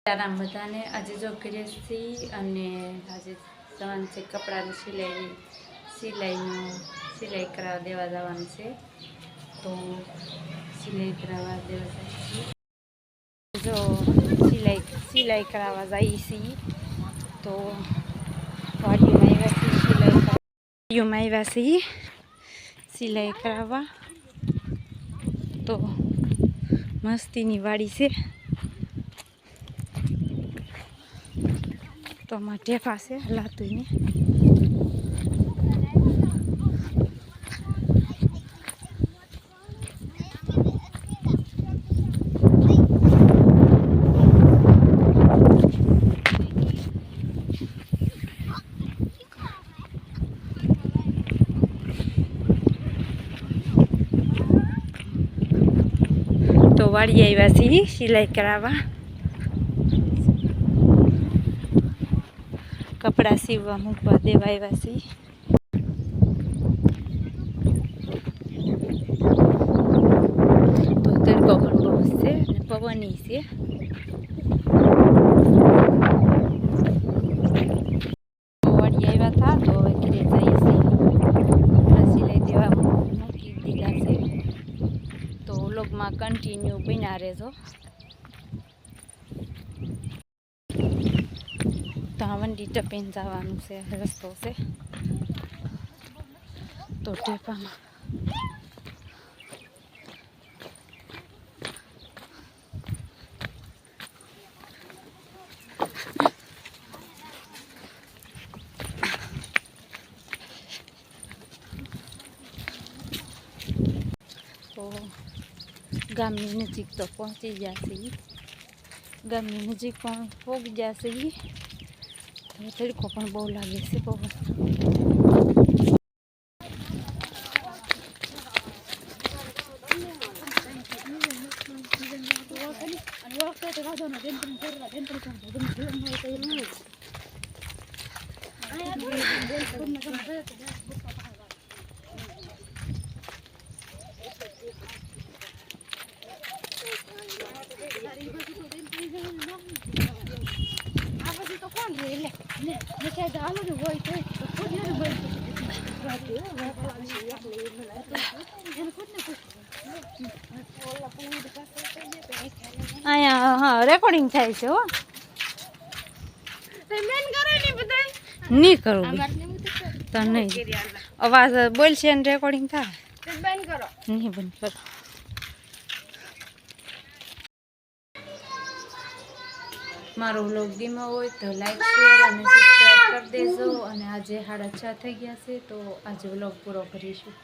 તારામ બધાને આજે જો કરીએ છીએ અને આજે જવાનું છે કપડાની સિલાઈ કરાવવા દેવા જવાનું છે તો સિલાઈ કરાવવા દેવા જાય છે જો સિલાઈ કરાવવા જઈએ છીએ તો વાડીઓમાં આવ્યા છીએ સિલાઈ કરાવવા તો મસ્તીની વાડી છે તો માટે પાસે હલાતું ને તો વાડી આવ્યા છીએ સિલાઈ કરાવવા કપડાં સીવવા મૂકવા દેવા આવ્યા છીએ તો તડકો પણ બહુ છે અને પવન છે વાડી આવ્યા હતા તો હવે ઘરે જઈએ છીએ કપડાં સિલાઈ દેવા મૂકી દીધા છે તો વ્લોગમાં કન્ટિન્યુ બન્યા રહેજો તો વંડી ટપીને જવાનું છે રસ્તો છે તો ટેપામાં તો ગામની નજીક તો પહોંચી જશે ગામની નજીક પણ પહોંચી જશે તડકો પણ બહુ લાગે છે પવન અહીંયા હા રેકોર્ડિંગ થાય છે હો નહીં કરવું તો નહીં અવાજ બોલશે ને રેકોર્ડિંગ થાય નહીં બંધ કરો મારો વ્લોગ ગમ્યો હોય તો લાઈક શેર અને સબસ્ક્રાઈબ કરી દેજો અને આજે 6:30 થઈ ગયા છે તો આજે વ્લોગ પૂરો કરીશું.